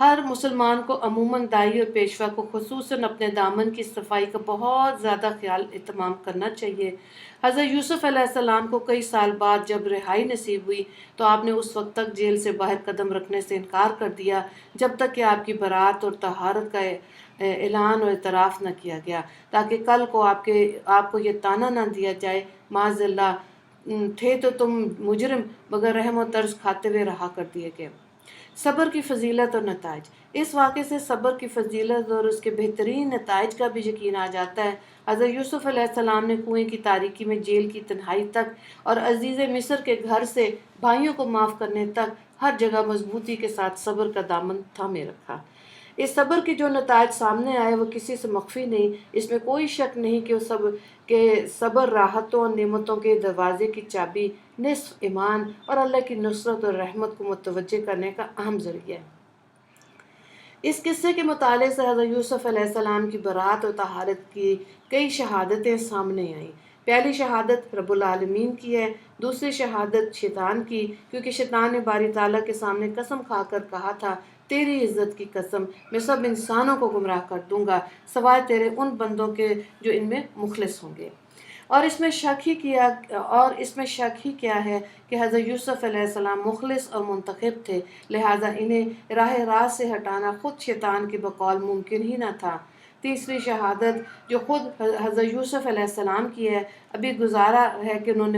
ہر مسلمان کو عموماً دائی اور پیشوا کو خصوصاً اپنے دامن کی صفائی کا بہت زیادہ خیال اہتمام کرنا چاہیے۔ حضرت یوسف علیہ السلام کو کئی سال بعد جب رہائی نصیب ہوئی تو آپ نے اس وقت تک جیل سے باہر قدم رکھنے سے انکار کر دیا جب تک کہ آپ کی برات اور طہارت کا اعلان اور اعتراف نہ کیا گیا، تاکہ کل کو آپ کو یہ طعنہ نہ دیا جائے معاذ اللہ تھے تو تم مجرم، مگر رحم و طرز کھاتے ہوئے رہا کر دیے گئے۔ صبر کی فضیلت اور نتائج۔ اس واقعے سے صبر کی فضیلت اور اس کے بہترین نتائج کا بھی یقین آ جاتا ہے۔ حضرت یوسف علیہ السلام نے کنویں کی تاریکی میں جیل کی تنہائی تک اور عزیز مصر کے گھر سے بھائیوں کو معاف کرنے تک ہر جگہ مضبوطی کے ساتھ صبر کا دامن تھامے رکھا۔ اس صبر کے جو نتائج سامنے آئے وہ کسی سے مخفی نہیں۔ اس میں کوئی شک نہیں کہ صبر راحتوں اور نعمتوں کے دروازے کی چابی، نصف ایمان اور اللہ کی نصرت اور رحمت کو متوجہ کرنے کا اہم ذریعہ ہے۔ اس قصے کے مطالعے سے حضرت یوسف علیہ السلام کی برات اور طہارت کی کئی شہادتیں سامنے آئیں۔ پہلی شہادت رب العالمین کی ہے، دوسری شہادت شیطان کی، کیونکہ شیطان نے باری تعالیٰ کے سامنے قسم کھا کر کہا تھا، تیری عزت کی قسم میں سب انسانوں کو گمراہ کر دوں گا سوائے تیرے ان بندوں کے جو ان میں مخلص ہوں گے۔ اور اس میں شک ہی کیا ہے کہ حضرت یوسف علیہ السلام مخلص اور منتخب تھے، لہٰذا انہیں راہ راست سے ہٹانا خود شیطان کے بقول ممکن ہی نہ تھا۔ تیسری شہادت جو خود حضرت یوسف علیہ السلام کی ہے، ابھی گزرا ہے کہ انہوں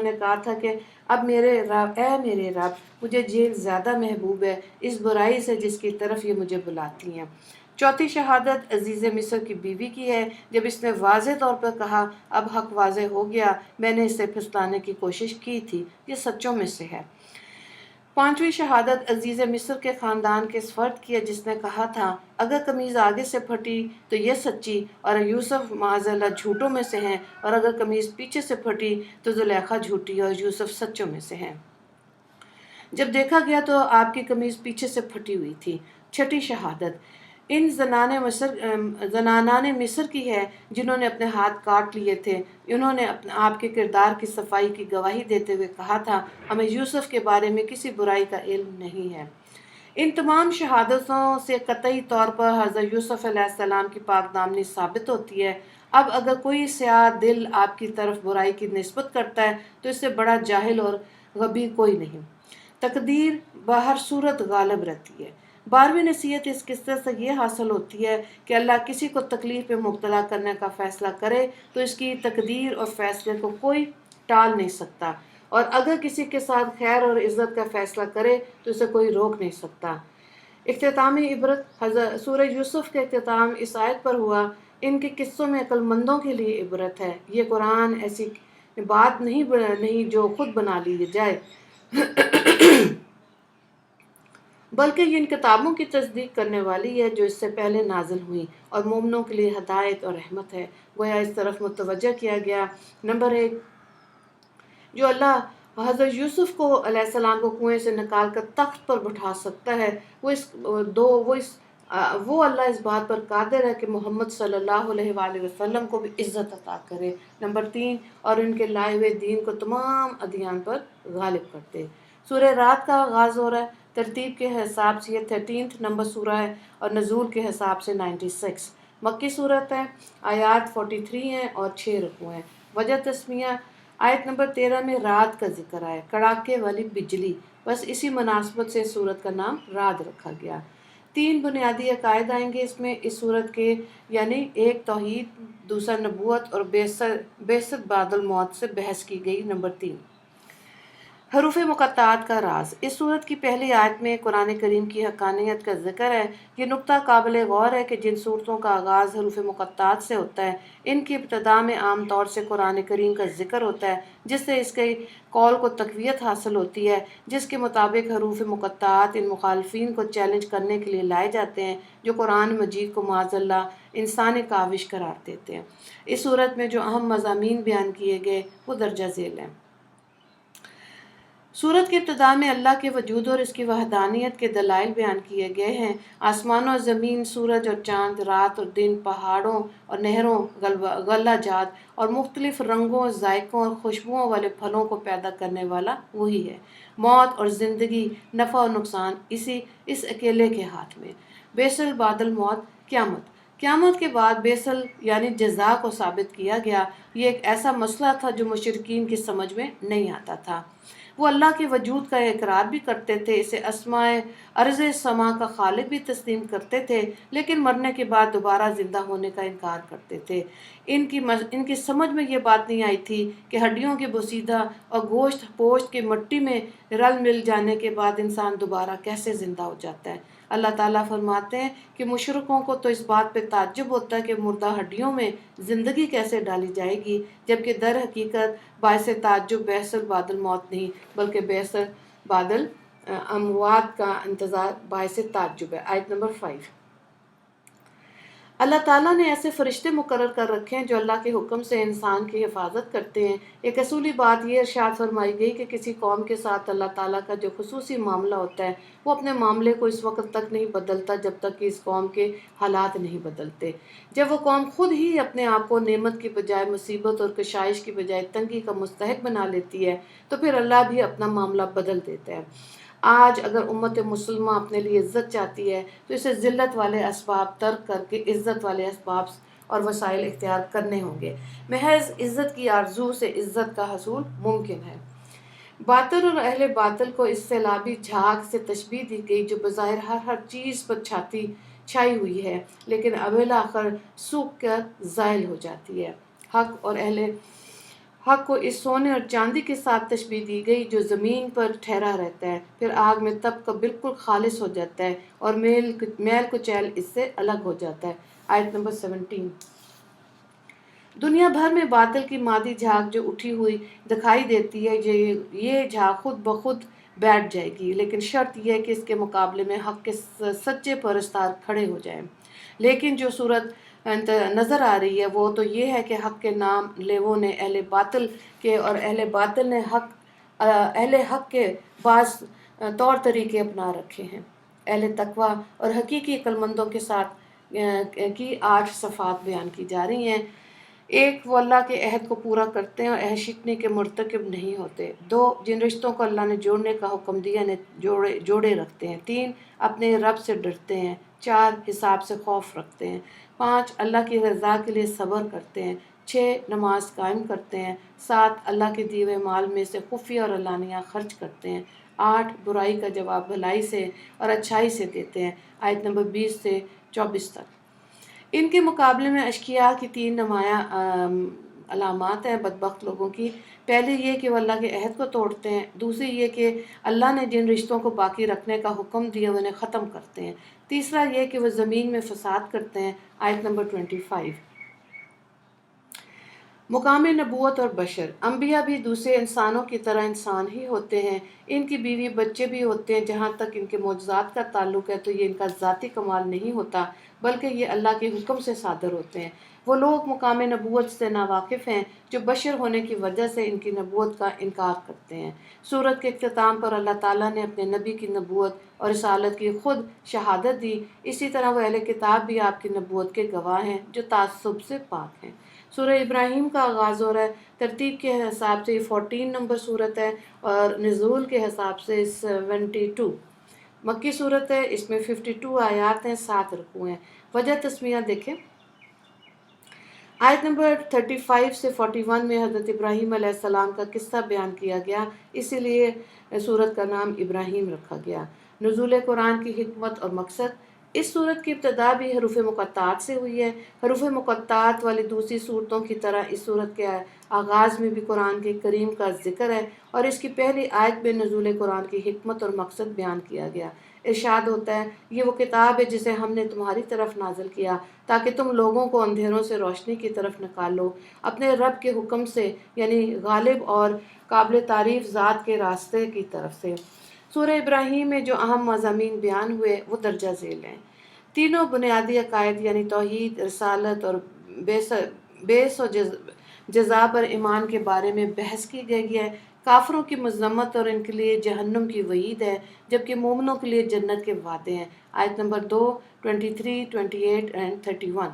نے کہا تھا کہ اب میرے رب مجھے جیل زیادہ محبوب ہے اس برائی سے جس کی طرف یہ مجھے بلاتی ہیں۔ چوتھی شہادت عزیز مصر کی بیوی کی ہے، جب اس نے واضح طور پر کہا اب حق واضح ہو گیا، میں نے اسے پھسلانے کی کوشش کی تھی، یہ سچوں میں سے ہے۔ پانچویں شہادت عزیز مصر کے خاندان کے اس فرد کی ہے جس نے کہا تھا اگر قمیض آگے سے پھٹی تو یہ سچی اور یوسف معاذ اللہ جھوٹوں میں سے ہیں، اور اگر قمیض پیچھے سے پھٹی تو زلیخا جھوٹی اور یوسف سچوں میں سے ہیں۔ جب دیکھا گیا تو آپ کی قمیض پیچھے سے پھٹی ہوئی تھی۔ چھٹی شہادت ان زنانان مصر کی ہے جنہوں نے اپنے ہاتھ کاٹ لیے تھے۔ انہوں نے آپ کے کردار کی صفائی کی گواہی دیتے ہوئے کہا تھا ہمیں یوسف کے بارے میں کسی برائی کا علم نہیں ہے۔ ان تمام شہادتوں سے قطعی طور پر حضرت یوسف علیہ السلام کی پاک دامنی ثابت ہوتی ہے۔ اب اگر کوئی سیاہ دل آپ کی طرف برائی کی نسبت کرتا ہے تو اس سے بڑا جاہل اور غبی کوئی نہیں۔ تقدیر بہر صورت غالب رہتی ہے۔ 12ویں نصیحت اس قصے سے یہ حاصل ہوتی ہے کہ اللہ کسی کو تکلیف میں مبتلا کرنے کا فیصلہ کرے تو اس کی تقدیر اور فیصلے کو کوئی ٹال نہیں سکتا، اور اگر کسی کے ساتھ خیر اور عزت کا فیصلہ کرے تو اسے کوئی روک نہیں سکتا۔ اختتامی عبرت سورہ یوسف کا اختتام اس آیت پر ہوا، ان کے قصوں میں عقل مندوں کے لیے عبرت ہے۔ یہ قرآن ایسی بات نہیں جو خود بنا لی جائے بلکہ یہ ان کتابوں کی تصدیق کرنے والی ہے جو اس سے پہلے نازل ہوئیں اور مومنوں کے لیے ہدایت اور رحمت ہے۔ گویا اس طرف متوجہ کیا گیا۔ نمبر 1، جو اللہ حضرت یوسف کو علیہ السلام کو کنویں سے نکال کر تخت پر بٹھا سکتا ہے، وہ اللہ اس بات پر قادر ہے کہ محمد صلی اللہ علیہ وآلہ وسلم کو بھی عزت عطا کرے۔ نمبر 3، اور ان کے لائے ہوئے دین کو تمام ادیان پر غالب کرتے۔ سورہ رات کا آغاز ہو رہا ہے، ترتیب کے حساب سے یہ 13 نمبر سورہ ہے اور نزول کے حساب سے 96 مکی صورت ہے۔ آیات 43 ہیں اور 6 رکوع ہیں۔ وجہ تسمیہ آیت نمبر 13 میں رات کا ذکر ہے، کڑاکے والی بجلی، بس اسی مناسبت سے سورت کا نام رات رکھا گیا۔ 3 بنیادی عقائد آئیں گے اس میں اس سورت کے، یعنی ایک توحید، دوسرا نبوت اور بعثت بعد الموت سے بحث کی گئی۔ نمبر 3، حروف مقطعات کا راز۔ اس سورت کی پہلی آیت میں قرآن کریم کی حقانیت کا ذکر ہے۔ یہ نکتہ قابل غور ہے کہ جن سورتوں کا آغاز حروف مقطعات سے ہوتا ہے ان کی ابتدا میں عام طور سے قرآن کریم کا ذکر ہوتا ہے، جس سے اس کے قول کو تقویت حاصل ہوتی ہے، جس کے مطابق حروف مقطعات ان مخالفین کو چیلنج کرنے کے لیے لائے جاتے ہیں جو قرآن مجید کو معاذ اللہ انسانی کاوش قرار دیتے ہیں۔ اس سورت میں جو اہم مضامین بیان کیے گئے وہ درجہ ذیل ہیں۔ سورت کے ابتدا میں اللہ کے وجود اور اس کی وحدانیت کے دلائل بیان کیے گئے ہیں۔ آسمان اور زمین، سورج اور چاند، رات اور دن، پہاڑوں اور نہروں، غلہ جات اور مختلف رنگوں، ذائقوں اور خوشبوؤں والے پھلوں کو پیدا کرنے والا وہی ہے۔ موت اور زندگی، نفع اور نقصان اس اکیلے کے ہاتھ میں۔ بیسل بعد الموت، قیامت کے بعد بیسل یعنی جزا کو ثابت کیا گیا۔ یہ ایک ایسا مسئلہ تھا جو مشرکین کی سمجھ میں نہیں آتا تھا۔ وہ اللہ کے وجود کا اقرار بھی کرتے تھے، اسے اسماء ارض سما کا خالق بھی تسلیم کرتے تھے، لیکن مرنے کے بعد دوبارہ زندہ ہونے کا انکار کرتے تھے۔ ان کی سمجھ میں یہ بات نہیں آئی تھی کہ ہڈیوں کے بوسیدہ اور گوشت پوشت کے مٹی میں رل مل جانے کے بعد انسان دوبارہ کیسے زندہ ہو جاتا ہے۔ اللہ تعالیٰ فرماتے ہیں کہ مشرکوں کو تو اس بات پہ تعجب ہوتا ہے کہ مردہ ہڈیوں میں زندگی کیسے ڈالی جائے گی، جبکہ در حقیقت باعث تعجب بیسل بعد الموت نہیں بلکہ بیسل بعد الاموات کا انتظار باعث تعجب ہے۔ آیت نمبر 5۔ اللہ تعالیٰ نے ایسے فرشتے مقرر کر رکھے ہیں جو اللہ کے حکم سے انسان کی حفاظت کرتے ہیں۔ ایک اصولی بات یہ ارشاد فرمائی گئی کہ کسی قوم کے ساتھ اللہ تعالیٰ کا جو خصوصی معاملہ ہوتا ہے وہ اپنے معاملے کو اس وقت تک نہیں بدلتا جب تک کہ اس قوم کے حالات نہیں بدلتے۔ جب وہ قوم خود ہی اپنے آپ کو نعمت کی بجائے مصیبت اور کشائش کی بجائے تنگی کا مستحق بنا لیتی ہے تو پھر اللہ بھی اپنا معاملہ بدل دیتا ہے۔ آج اگر امت مسلمہ اپنے لیے عزت چاہتی ہے تو اسے ذلت والے اسباب ترک کر کے عزت والے اسباب اور وسائل اختیار کرنے ہوں گے۔ محض عزت کی آرزو سے عزت کا حصول ممکن ہے۔ باطل اور اہل باطل کو اس سیلابی جھاگ سے تشبیہ دی گئی جو بظاہر ہر چیز پر چھائی ہوئی ہے لیکن بالآخر سوکھ کر زائل ہو جاتی ہے۔ حق کو اس سونے اور چاندی کے ساتھ تشبیہ دی گئی جو زمین پر ٹھہرا رہتا ہے، پھر آگ میں تپ کر بالکل خالص ہو جاتا ہے اور میل کچیل اس سے الگ ہو جاتا ہے۔ آیت نمبر 17۔ دنیا بھر میں باطل کی مادی جھاگ جو اٹھی ہوئی دکھائی دیتی ہے، یہ جھاگ خود بخود بیٹھ جائے گی، لیکن شرط یہ ہے کہ اس کے مقابلے میں حق کے سچے پرستار کھڑے ہو جائیں۔ لیکن جو صورت نظر آ رہی ہے وہ تو یہ ہے کہ حق کے نام لیووں نے اہل باطل کے اور اہل باطل نے اہل حق کے بعض طور طریقے اپنا رکھے ہیں۔ اہل تقویٰ اور حقیقی عقلمندوں کے ساتھ کی 8 صفات بیان کی جا رہی ہیں۔ 1، وہ اللہ کے عہد کو پورا کرتے ہیں اور عہد شکنی کے مرتکب نہیں ہوتے۔ 2، جن رشتوں کو اللہ نے جوڑنے کا حکم دیا انہیں جوڑے رکھتے ہیں۔ 3، اپنے رب سے ڈرتے ہیں۔ 4، حساب سے خوف رکھتے ہیں۔ 5، اللہ کی رضا کے لیے صبر کرتے ہیں۔ 6، نماز قائم کرتے ہیں۔ 7، اللہ کے دیے ہوئے مال میں سے خفیہ اور علانیہ خرچ کرتے ہیں۔ 8، برائی کا جواب بھلائی سے اور اچھائی سے دیتے ہیں۔ آیت نمبر 20 سے 24 تک۔ ان کے مقابلے میں اشقیاء کی 3 نمایاں علامات ہیں بدبخت لوگوں کی۔ پہلی یہ کہ وہ اللہ کے عہد کو توڑتے ہیں، دوسری یہ کہ اللہ نے جن رشتوں کو باقی رکھنے کا حکم دیا انہیں ختم کرتے ہیں، تیسرا یہ کہ وہ زمین میں فساد کرتے ہیں۔ آیت نمبر 25۔ مقام نبوت اور بشر، انبیاء بھی دوسرے انسانوں کی طرح انسان ہی ہوتے ہیں، ان کی بیوی بچے بھی ہوتے ہیں۔ جہاں تک ان کے معجزات کا تعلق ہے تو یہ ان کا ذاتی کمال نہیں ہوتا بلکہ یہ اللہ کے حکم سے صادر ہوتے ہیں۔ وہ لوگ مقام نبوت سے ناواقف ہیں جو بشر ہونے کی وجہ سے ان کی نبوت کا انکار کرتے ہیں۔ سورت کے اختتام پر اللہ تعالیٰ نے اپنے نبی کی نبوت اور رسالت کی خود شہادت دی، اسی طرح وہ اہل کتاب بھی آپ کی نبوت کے گواہ ہیں جو تعصب سے پاک ہیں۔ سورہ ابراہیم کا آغاز ہو رہا ہے، ترتیب کے حساب سے یہ 14 نمبر سورت ہے اور نزول کے حساب سے 72 مکی سورت ہے۔ اس میں 52 آیات ہیں، 7 رکوع ہیں۔ وجہ تسمیہ دیکھیں۔ آیت نمبر 35 سے 41 میں حضرت ابراہیم علیہ السلام کا قصہ بیان کیا گیا، اسی لیے سورت کا نام ابراہیم رکھا گیا۔ نزول قرآن کی حکمت اور مقصد، اس سورت کی ابتدا بھی حروف مقطعات سے ہوئی ہے۔ حروف مقطعات والی دوسری صورتوں کی طرح اس سورت کے آغاز میں بھی قرآن کے کریم کا ذکر ہے اور اس کی پہلی آیت میں نزول قرآن کی حکمت اور مقصد بیان کیا گیا۔ ارشاد ہوتا ہے، یہ وہ کتاب ہے جسے ہم نے تمہاری طرف نازل کیا تاکہ تم لوگوں کو اندھیروں سے روشنی کی طرف نکالو اپنے رب کے حکم سے، یعنی غالب اور قابل تعریف ذات کے راستے کی طرف سے۔ سورہ ابراہیم میں جو اہم مضامین بیان ہوئے وہ درجہ ذیل ہیں۔ تینوں بنیادی عقائد یعنی توحید، رسالت اور بیس و جزا پر ایمان کے بارے میں بحث کی گئی ہے۔ کافروں کی مذمت اور ان کے لیے جہنم کی وعید ہے، جبکہ مومنوں کے لیے جنت کے وعدے ہیں۔ آیت نمبر 2، 23، 28 اینڈ 31۔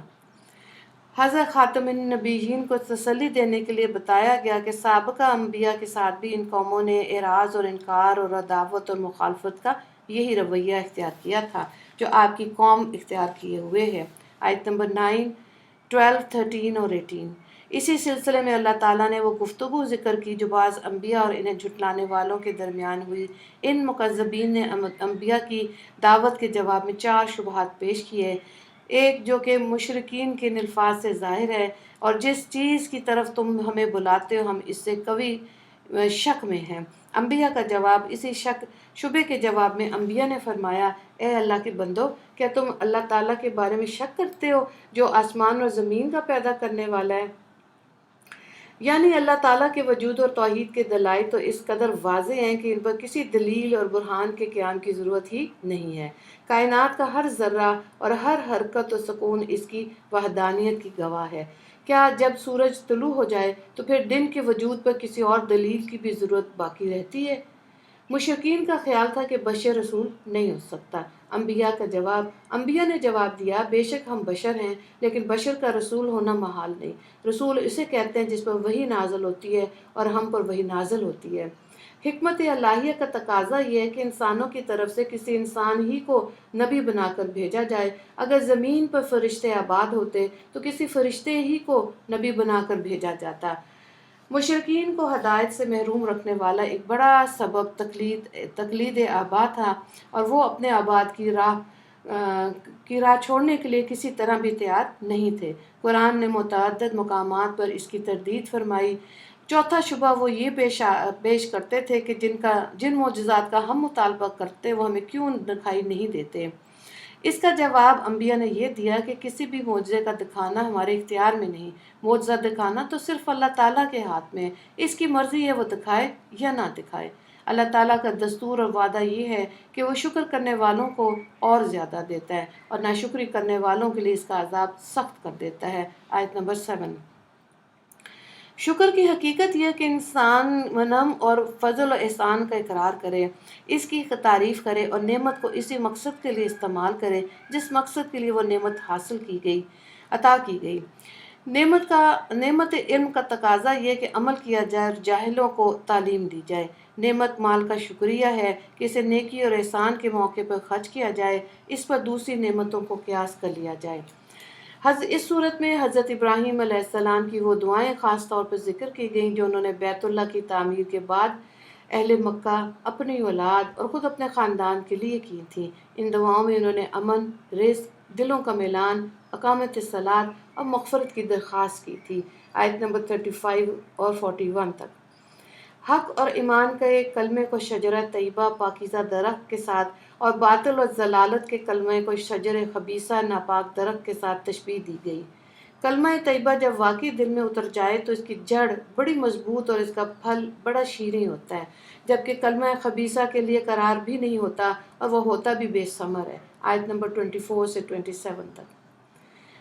حضرت خاتم النبیین کو تسلی دینے کے لیے بتایا گیا کہ سابقہ انبیاء کے ساتھ بھی ان قوموں نے اعراض اور انکار اور عداوت اور مخالفت کا یہی رویہ اختیار کیا تھا جو آپ کی قوم اختیار کیے ہوئے ہے۔ آیت نمبر 9، 12، 13 اور 18۔ اسی سلسلے میں اللہ تعالیٰ نے وہ گفتگو ذکر کی جو بعض انبیاء اور انہیں جھٹلانے والوں کے درمیان ہوئی۔ ان مکذبین نے انبیاء کی دعوت کے جواب میں 4 شبہات پیش کیے، ایک جو کہ مشرکین کے الفاظ سے ظاہر ہے، اور جس چیز کی طرف تم ہمیں بلاتے ہو ہم اس سے قوی شک میں ہیں۔ انبیاء کا جواب۔ اسی شبے کے جواب میں انبیاء نے فرمایا، اے اللہ کے بندو، کیا تم اللہ تعالیٰ کے بارے میں شک کرتے ہو جو آسمان اور زمین کا پیدا کرنے والا ہے؟ یعنی اللہ تعالیٰ کے وجود اور توحید کے دلائل تو اس قدر واضح ہیں کہ ان پر کسی دلیل اور برہان کے قیام کی ضرورت ہی نہیں ہے۔ کائنات کا ہر ذرہ اور ہر حرکت و سکون اس کی وحدانیت کی گواہ ہے۔ کیا جب سورج طلوع ہو جائے تو پھر دن کے وجود پر کسی اور دلیل کی بھی ضرورت باقی رہتی ہے؟ مشرکین کا خیال تھا کہ بشر رسول نہیں ہو سکتا۔ انبیاء کا جواب۔ انبیاء نے جواب دیا، بے شک ہم بشر ہیں، لیکن بشر کا رسول ہونا محال نہیں۔ رسول اسے کہتے ہیں جس پر وحی نازل ہوتی ہے اور ہم پر وحی نازل ہوتی ہے۔ حکمت الہیہ کا تقاضا یہ ہے کہ انسانوں کی طرف سے کسی انسان ہی کو نبی بنا کر بھیجا جائے۔ اگر زمین پر فرشتے آباد ہوتے تو کسی فرشتے ہی کو نبی بنا کر بھیجا جاتا۔ مشرکین کو ہدایت سے محروم رکھنے والا ایک بڑا سبب تقلید آبا تھا، اور وہ اپنے آباد کی راہ چھوڑنے کے لیے کسی طرح بھی تیار نہیں تھے۔ قرآن نے متعدد مقامات پر اس کی تردید فرمائی۔ چوتھا شبہ وہ یہ پیش کرتے تھے کہ جن معجزات کا ہم مطالبہ کرتے وہ ہمیں کیوں دکھائی نہیں دیتے۔ اس کا جواب انبیاء نے یہ دیا کہ کسی بھی معجزے کا دکھانا ہمارے اختیار میں نہیں، معجزہ دکھانا تو صرف اللہ تعالیٰ کے ہاتھ میں ہے، اس کی مرضی ہے وہ دکھائے یا نہ دکھائے۔ اللہ تعالیٰ کا دستور اور وعدہ یہ ہے کہ وہ شکر کرنے والوں کو اور زیادہ دیتا ہے اور ناشکری کرنے والوں کے لیے اس کا عذاب سخت کر دیتا ہے۔ آیت نمبر 7۔ شکر کی حقیقت یہ کہ انسان منعم اور فضل و احسان کا اقرار کرے، اس کی تعریف کرے اور نعمت کو اسی مقصد کے لیے استعمال کرے جس مقصد کے لیے وہ نعمت عطا کی گئی۔ نعمت علم کا تقاضا یہ کہ عمل کیا جائے اور جاہلوں کو تعلیم دی جائے۔ نعمت مال کا شکریہ ہے کہ اسے نیکی اور احسان کے موقع پر خرچ کیا جائے، اس پر دوسری نعمتوں کو قیاس کر لیا جائے۔ اس صورت میں حضرت ابراہیم علیہ السلام کی وہ دعائیں خاص طور پر ذکر کی گئیں جو انہوں نے بیت اللہ کی تعمیر کے بعد اہل مکہ، اپنی اولاد اور خود اپنے خاندان کے لیے کی تھیں۔ ان دعاؤں میں انہوں نے امن، رزق، دلوں کا میلان، اقامت الصلاۃ اور مغفرت کی درخواست کی تھی۔ آیت نمبر 35 اور 41 تک۔ حق اور ایمان کے کلمے کو شجرہ طیبہ پاکیزہ درخت کے ساتھ اور باطل اور ضلالت کے کلمے کو شجر خبیثہ ناپاک درخت کے ساتھ تشبیہ دی گئی۔ کلمہ طیبہ جب واقعی دل میں اتر جائے تو اس کی جڑ بڑی مضبوط اور اس کا پھل بڑا شیریں ہوتا ہے، جبکہ کلمہ خبیثہ کے لیے قرار بھی نہیں ہوتا اور وہ ہوتا بھی بے ثمر ہے۔ آیت نمبر 24 سے 27 تک۔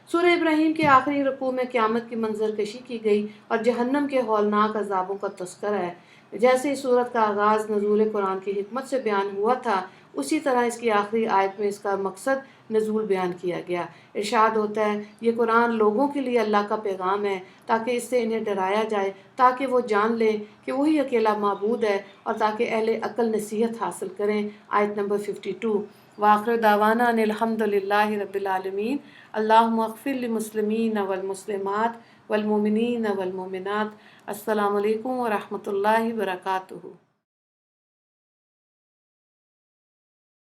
سورہ ابراہیم کے آخری رکوع میں قیامت کی منظر کشی کی گئی اور جہنم کے ہولناک عذابوں کا تذکرہ ہے۔ جیسے اس سورت کا آغاز نزول قرآن کی حکمت سے بیان ہوا تھا، اسی طرح اس کی آخری آیت میں اس کا مقصد نزول بیان کیا گیا۔ ارشاد ہوتا ہے، یہ قرآن لوگوں کے لیے اللہ کا پیغام ہے تاکہ اس سے انہیں ڈرایا جائے، تاکہ وہ جان لیں کہ وہی اکیلا معبود ہے، اور تاکہ اہل عقل نصیحت حاصل کریں۔ آیت نمبر 52۔ وآخر دعوانا ان الحمد للہ رب العالمین۔ اللہم اغفر للمسلمین والمسلمات والمؤمنین والمؤمنات۔ السلام علیکم ورحمۃ اللہ وبرکاتہ۔